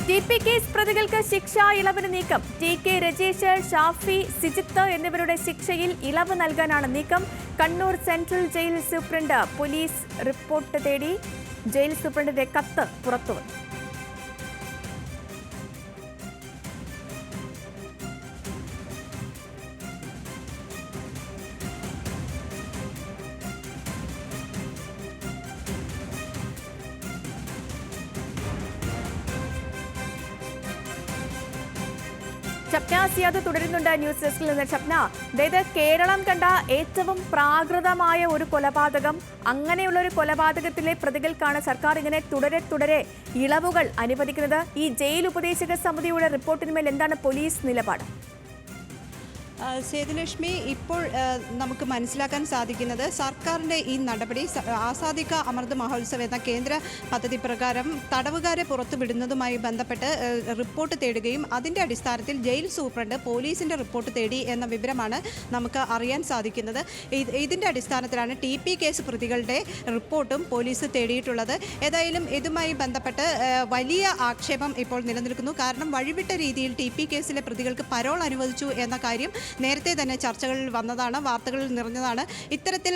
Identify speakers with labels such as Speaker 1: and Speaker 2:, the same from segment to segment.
Speaker 1: TP. Case പ്രതികൾക്ക് ശിക്ഷാ ഇളവിന് നീക്കം. ടി.കെ. രജേഷ്, ഷാഫി, സിജിത്ത് എന്നിവരുടെ ശിക്ഷയിൽ ഇളവ് നൽകാനാണ് നീക്കം. Kannur central jail superintendent police report തേടി ജയിൽ സൂപ്രണ്ടിന്റെ കത്ത് പുറത്തുവന്നു. ഷപ്ന സിയാദ് തുടരുന്നുണ്ട് ന്യൂസ് ഡെസ്കിൽ നിന്ന്. ഷപ്ന, അതായത് കേരളം കണ്ട ഏറ്റവും പ്രാകൃതമായ ഒരു കൊലപാതകം, അങ്ങനെയുള്ള ഒരു കൊലപാതകത്തിലെ പ്രതികൾക്കാണ് സർക്കാർ ഇങ്ങനെ തുടരെ ഇളവുകൾ അനുവദിക്കുന്നത്. ഈ ജയിൽ ഉപദേശക സമിതിയുടെ റിപ്പോർട്ടിന്മേൽ എന്താണ് പോലീസ് നിലപാട്?
Speaker 2: സേതുലക്ഷ്മി, ഇപ്പോൾ നമുക്ക് മനസ്സിലാക്കാൻ സാധിക്കുന്നത് സർക്കാരിൻ്റെ ഈ നടപടി ആസാദി കാ അമൃത് മഹോത്സവ് എന്ന കേന്ദ്ര പദ്ധതി പ്രകാരം തടവുകാരെ പുറത്തുവിടുന്നതുമായി ബന്ധപ്പെട്ട് റിപ്പോർട്ട് തേടുകയും അതിൻ്റെ അടിസ്ഥാനത്തിൽ ജയിൽ സൂപ്രണ്ട് പോലീസിൻ്റെ റിപ്പോർട്ട് തേടി എന്ന വിവരമാണ് നമുക്ക് അറിയാൻ സാധിക്കുന്നത്. ഇതിൻ്റെ അടിസ്ഥാനത്തിലാണ് ടി.പി. കേസ് പ്രതികളുടെ റിപ്പോർട്ടും പോലീസ് തേടിയിട്ടുള്ളത്. ഏതായാലും ഇതുമായി ബന്ധപ്പെട്ട് വലിയ ആക്ഷേപം ഇപ്പോൾ നിലനിൽക്കുന്നു. കാരണം വഴിവിട്ട രീതിയിൽ ടി.പി. കേസിലെ പ്രതികൾക്ക് പരോൾ അനുവദിച്ചു എന്ന കാര്യം നേരത്തെ തന്നെ ചർച്ചകളിൽ വന്നതാണ്, വാർത്തകളിൽ നിറഞ്ഞതാണ്. ഇത്തരത്തിൽ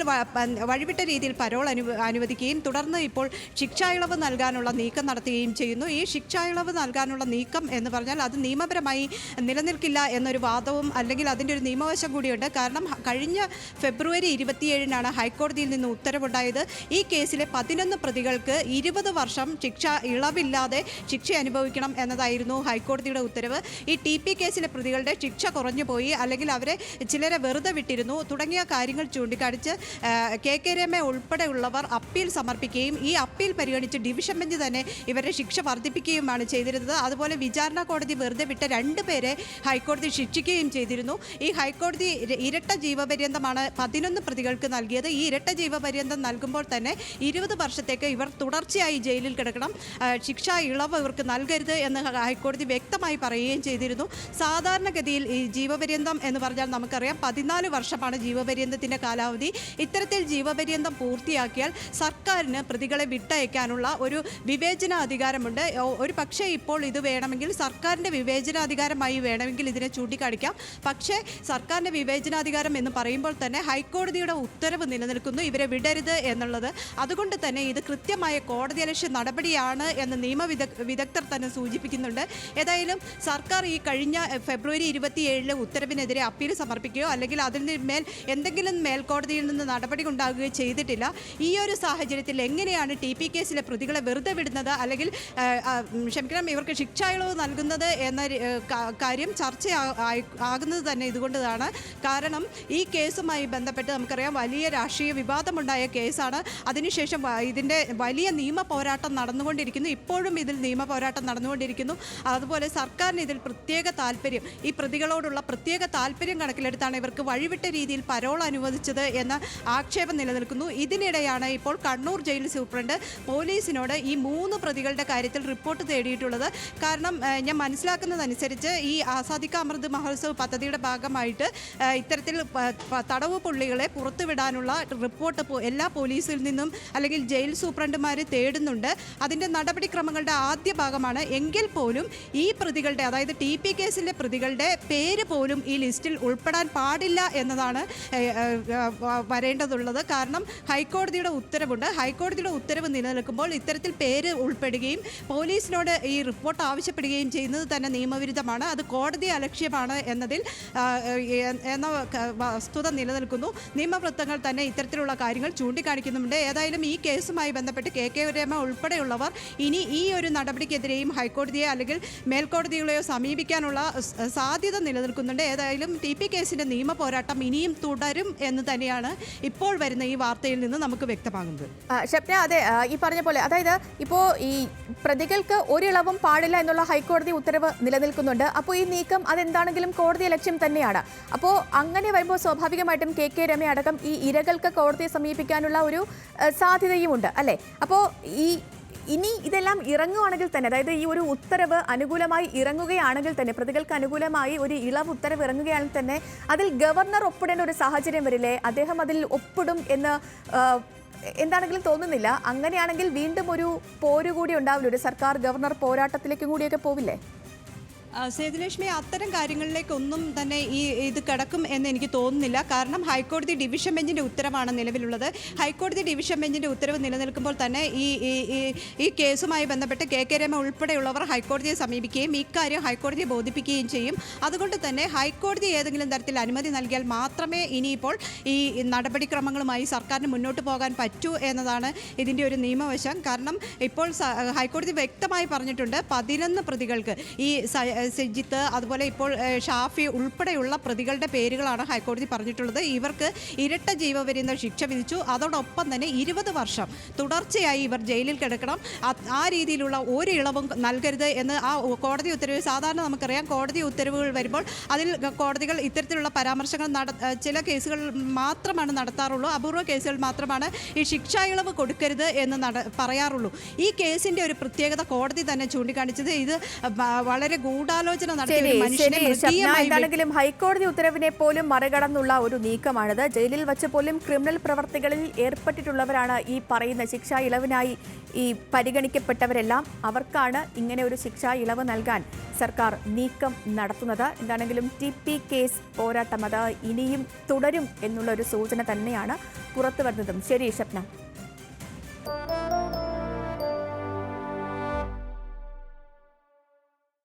Speaker 2: വഴിവിട്ട രീതിയിൽ പരോൾ അനുവദിക്കുകയും തുടർന്ന് ഇപ്പോൾ ശിക്ഷാ ഇളവ് നൽകാനുള്ള നീക്കം നടത്തുകയും ചെയ്യുന്നു. ഈ ശിക്ഷാ ഇളവ് നൽകാനുള്ള നീക്കം എന്ന് പറഞ്ഞാൽ അത് നിയമപരമായി നിലനിൽക്കില്ല എന്നൊരു വാദവും അല്ലെങ്കിൽ അതിൻ്റെ ഒരു നിയമവശം കൂടിയുണ്ട്. കാരണം കഴിഞ്ഞ ഫെബ്രുവരി 27-നാണ് ഹൈക്കോടതിയിൽ നിന്ന് ഉത്തരവുണ്ടായത്. ഈ കേസിലെ 11 പ്രതികൾക്ക് 20 വർഷം ശിക്ഷ ഇളവില്ലാതെ ശിക്ഷ അനുഭവിക്കണം എന്നതായിരുന്നു ഹൈക്കോടതിയുടെ ഉത്തരവ്. ഈ ടി.പി. കേസിലെ പ്രതികളുടെ ശിക്ഷ കുറഞ്ഞുപോയി, അല്ലെങ്കിൽ അവരെ ചിലരെ വെറുതെ വിട്ടിരുന്നു തുടങ്ങിയ കാര്യങ്ങൾ ചൂണ്ടിക്കാണിച്ച് കെ രമ ഉൾപ്പെടെയുള്ളവർ അപ്പീൽ സമർപ്പിക്കുകയും ഈ അപ്പീൽ പരിഗണിച്ച് ഡിവിഷൻ ബെഞ്ച് തന്നെ ഇവരുടെ ശിക്ഷ വർദ്ധിപ്പിക്കുകയുമാണ് ചെയ്തിരുന്നത്. അതുപോലെ വിചാരണ കോടതി വെറുതെ വിട്ട 2 പേരെ ഹൈക്കോടതി ശിക്ഷിക്കുകയും ചെയ്തിരുന്നു. ഈ ഹൈക്കോടതി ഇരട്ട ജീവപര്യന്തമാണ് 11 പ്രതികൾക്ക് നൽകിയത്. ഈ ഇരട്ട ജീവപര്യന്തം നൽകുമ്പോൾ തന്നെ 20 വർഷത്തേക്ക് ഇവർ തുടർച്ചയായി ജയിലിൽ കിടക്കണം, ശിക്ഷാ ഇളവ് ഇവർക്ക് നൽകരുത് എന്ന് ഹൈക്കോടതി വ്യക്തമായി പറയുകയും ചെയ്തിരുന്നു. സാധാരണഗതിയിൽ ഈ ജീവപര്യന്തം എന്ന് പറഞ്ഞാൽ നമുക്കറിയാം 14 വർഷമാണ് ജീവപര്യന്തത്തിൻ്റെ കാലാവധി. ഇത്തരത്തിൽ ജീവപര്യന്തം പൂർത്തിയാക്കിയാൽ സർക്കാരിന് പ്രതികളെ വിട്ടയക്കാനുള്ള ഒരു വിവേചനാധികാരമുണ്ട്. ഒരു പക്ഷേ ഇപ്പോൾ ഇത് വേണമെങ്കിൽ സർക്കാരിൻ്റെ വിവേചനാധികാരമായി വേണമെങ്കിൽ ഇതിനെ ചൂണ്ടിക്കാണിക്കാം. പക്ഷേ സർക്കാരിൻ്റെ വിവേചനാധികാരം എന്ന് പറയുമ്പോൾ തന്നെ ഹൈക്കോടതിയുടെ ഉത്തരവ് നിലനിൽക്കുന്നു ഇവരെ വിടരുത് എന്നുള്ളത്. അതുകൊണ്ട് തന്നെ ഇത് കൃത്യമായ കോടതിയലക്ഷ്യ നടപടിയാണ് എന്ന് വിദഗ്ധർ തന്നെ സൂചിപ്പിക്കുന്നുണ്ട്. ഏതായാലും സർക്കാർ ഈ കഴിഞ്ഞ ഫെബ്രുവരി 27 ഉത്തരവിനെതിരെ അപ്പീൽ സമർപ്പിക്കുകയോ അല്ലെങ്കിൽ അതിന് മേൽ എന്തെങ്കിലും മേൽക്കോടതിയിൽ നിന്ന് നടപടി ഉണ്ടാകുകയോ ചെയ്തിട്ടില്ല. ഈ ഒരു സാഹചര്യത്തിൽ എങ്ങനെയാണ് ടി.പി. കേസിലെ പ്രതികളെ വെറുതെ വിടുന്നത് അല്ലെങ്കിൽ ഇവർക്ക് ശിക്ഷാ ഇളവ് നൽകുന്നത് എന്ന കാര്യം ചർച്ചയാകുന്നത് തന്നെ ഇതുകൊണ്ടാണ്. കാരണം ഈ കേസുമായി ബന്ധപ്പെട്ട് നമുക്കറിയാം വലിയ രാഷ്ട്രീയ വിവാദമുണ്ടായ കേസാണ്. അതിനുശേഷം ഇതിൻ്റെ വലിയ നിയമ പോരാട്ടം നടന്നുകൊണ്ടിരിക്കുന്നു. ഇപ്പോഴും ഇതിൽ നിയമ പോരാട്ടം നടന്നുകൊണ്ടിരിക്കുന്നു. അതുപോലെ സർക്കാരിന് ഇതിൽ പ്രത്യേക താല്പര്യം, ഈ പ്രതികളോടുള്ള പ്രത്യേക താല്പര്യം കണക്കിലെടുത്താണ് ഇവർക്ക് വഴിവിട്ട രീതിയിൽ പരോൾ അനുവദിച്ചത് എന്ന ആക്ഷേപം നിലനിൽക്കുന്നു. ഇതിനിടെയാണ് ഇപ്പോൾ കണ്ണൂർ ജയിൽ സൂപ്രണ്ട് പോലീസിനോട് ഈ 3 പ്രതികളുടെ കാര്യത്തിൽ റിപ്പോർട്ട് തേടിയിട്ടുള്ളത്. കാരണം ഞാൻ മനസ്സിലാക്കുന്നതനുസരിച്ച് ഈ ആസാദി കാ അമൃത് മഹോത്സവ് പദ്ധതിയുടെ ഭാഗമായിട്ട് ഇത്തരത്തിൽ തടവ് പുള്ളികളെ പുറത്തുവിടാനുള്ള റിപ്പോർട്ട് എല്ലാ പോലീസിൽ നിന്നും അല്ലെങ്കിൽ ജയിൽ സൂപ്രണ്ടുമാർ തേടുന്നുണ്ട്. അതിൻ്റെ നടപടിക്രമങ്ങളുടെ ആദ്യ ഭാഗമാണ്. എങ്കിൽ പോലും ഈ പ്രതികളുടെ, അതായത് ടി.പി. കേസിലെ പ്രതികളുടെ പേര് പോലും ഈ ലിസ്റ്റിൽ ഉൾപ്പെടാൻ പാടില്ല എന്നതാണ് വരേണ്ടതുള്ളത്. കാരണം ഹൈക്കോടതിയുടെ ഉത്തരവുണ്ട്. ഹൈക്കോടതിയുടെ ഉത്തരവ് നിലനിൽക്കുമ്പോൾ ഇത്തരത്തിൽ പേര് ഉൾപ്പെടുകയും പോലീസിനോട് ഈ റിപ്പോർട്ട് ആവശ്യപ്പെടുകയും ചെയ്യുന്നത് തന്നെ നിയമവിരുദ്ധമാണ്. അത് കോടതി അലക്ഷ്യമാണ് എന്ന വസ്തുത നിലനിൽക്കുന്നു. നിയമവൃത്തങ്ങൾ തന്നെ ഇത്തരത്തിലുള്ള കാര്യങ്ങൾ ചൂണ്ടിക്കാണിക്കുന്നുണ്ട്. ഏതായാലും ഈ കേസുമായി ബന്ധപ്പെട്ട് കെ രമ ഉൾപ്പെടെയുള്ളവർ ഇനി ഈ ഒരു നടപടിക്കെതിരെയും ഹൈക്കോടതിയെ അല്ലെങ്കിൽ മേൽക്കോടതികളെയോ സമീപിക്കാനുള്ള സാധ്യത നിലനിൽക്കുന്നുണ്ട്. ഏതായാലും ടി.പി. കേസിൻ്റെ നിയമ പോരാട്ടം ഇനിയും തുടരും എന്ന് തന്നെയാണ് ഇപ്പോൾ വരുന്ന ഈ വാർത്തയിൽ നിന്ന് നമുക്ക് വ്യക്തമാകുന്നത്.
Speaker 1: ഷപ്ന, അതെ, ഈ പറഞ്ഞ പോലെ അതായത് ഇപ്പോൾ ഈ പ്രതികൾക്ക് ഒരിളവും പാടില്ല എന്നുള്ള ഹൈക്കോടതി ഉത്തരവ് നിലനിൽക്കുന്നുണ്ട്. അപ്പോൾ ഈ നീക്കം അതെന്താണെങ്കിലും കോടതി ലക്ഷ്യം തന്നെയാണ്. അപ്പോൾ അങ്ങനെ വരുമ്പോൾ സ്വാഭാവികമായിട്ടും കെ രമ അടക്കം ഈ ഇരകൾക്ക് കോടതിയെ സമീപിക്കാനുള്ള ഒരു സാധ്യതയുമുണ്ട് അല്ലേ? അപ്പോൾ ഇനി ഇതെല്ലാം ഇറങ്ങുകയാണെങ്കിൽ തന്നെ, അതായത് ഈ ഒരു ഉത്തരവ് അനുകൂലമായി ഇറങ്ങുകയാണെങ്കിൽ തന്നെ, പ്രതികൾക്ക് അനുകൂലമായി ഒരു ഇളവ് ഉത്തരവ് ഇറങ്ങുകയാണെങ്കിൽ തന്നെ അതിൽ ഗവർണർ ഒപ്പിടേണ്ട ഒരു സാഹചര്യം വരില്ലേ? അദ്ദേഹം അതിൽ ഒപ്പിടും എന്ന് എന്താണെങ്കിലും തോന്നുന്നില്ല. അങ്ങനെയാണെങ്കിൽ വീണ്ടും ഒരു പോര് കൂടി ഉണ്ടാവില്ല, ഒരു സർക്കാർ ഗവർണർ പോരാട്ടത്തിലേക്കും കൂടിയൊക്കെ പോവില്ലേ?
Speaker 2: സേതുലക്ഷ്മി, അത്തരം കാര്യങ്ങളിലേക്കൊന്നും തന്നെ ഇത് കിടക്കും എന്ന് എനിക്ക് തോന്നുന്നില്ല. കാരണം ഹൈക്കോടതി ഡിവിഷൻ ബെഞ്ചിൻ്റെ ഉത്തരവാണ് നിലവിലുള്ളത്. ഹൈക്കോടതി ഡിവിഷൻ ബെഞ്ചിൻ്റെ ഉത്തരവ് നിലനിൽക്കുമ്പോൾ തന്നെ ഈ കേസുമായി ബന്ധപ്പെട്ട് കെ രമ ഉൾപ്പെടെയുള്ളവർ ഹൈക്കോടതിയെ സമീപിക്കുകയും ഇക്കാര്യം ഹൈക്കോടതിയെ ബോധിപ്പിക്കുകയും ചെയ്യും. അതുകൊണ്ട് തന്നെ ഹൈക്കോടതി ഏതെങ്കിലും തരത്തിൽ അനുമതി നൽകിയാൽ മാത്രമേ ഇനിയിപ്പോൾ ഈ നടപടിക്രമങ്ങളുമായി സർക്കാരിന് മുന്നോട്ട് പോകാൻ പറ്റൂ എന്നതാണ് ഇതിൻ്റെ ഒരു നിയമവശം. കാരണം ഇപ്പോൾ ഹൈക്കോടതി വ്യക്തമായി പറഞ്ഞിട്ടുണ്ട് 11 പ്രതികൾക്ക് ഈ സിജിത്ത്, അതുപോലെ ഇപ്പോൾ ഷാഫി ഉൾപ്പെടെയുള്ള പ്രതികളുടെ പേരുകളാണ് ഹൈക്കോടതി പറഞ്ഞിട്ടുള്ളത്. ഇവർക്ക് ഇരട്ട ജീവപര്യന്തം ശിക്ഷ വിധിച്ചു. അതോടൊപ്പം തന്നെ 20 വർഷം തുടർച്ചയായി ഇവർ ജയിലിൽ കിടക്കണം. ആ രീതിയിലുള്ള ഒരു ഇളവും നൽകരുത് എന്ന് ആ കോടതി ഉത്തരവ്, സാധാരണ നമുക്കറിയാം കോടതി ഉത്തരവുകൾ വരുമ്പോൾ അതിൽ കോടതികൾ ഇത്തരത്തിലുള്ള പരാമർശങ്ങൾ ചില കേസുകൾ മാത്രമാണ് നടത്താറുള്ളൂ. അപൂർവ കേസുകൾ മാത്രമാണ് ഈ ശിക്ഷാ ഇളവ് കൊടുക്കരുത് എന്ന് പറയാറുള്ളൂ. ഈ കേസിന്റെ ഒരു പ്രത്യേകത കോടതി തന്നെ ചൂണ്ടിക്കാണിച്ചത് ഇത് വളരെ ഗൂഢാലോചന
Speaker 1: എന്താണെങ്കിലും ഹൈക്കോടതി ഉത്തരവിനെ പോലും മറികടന്നുള്ള ഒരു നീക്കമാണിത്. ജയിലിൽ വച്ച് പോലും ക്രിമിനൽ പ്രവർത്തികളിൽ ഏർപ്പെട്ടിട്ടുള്ളവരാണ് ഈ പറയുന്ന ശിക്ഷാ ഇളവിനായി ഈ പരിഗണിക്കപ്പെട്ടവരെല്ലാം. അവർക്കാണ് ഇങ്ങനെ ഒരു ശിക്ഷാ ഇളവ് നൽകാൻ സർക്കാർ നീക്കം നടത്തുന്നത്. എന്താണെങ്കിലും TP കേസ് പോരാട്ടം അത് ഇനിയും തുടരും എന്നുള്ള ഒരു സൂചന തന്നെയാണ് പുറത്തു വരുന്നതും. ശരി, ഷപ്ന.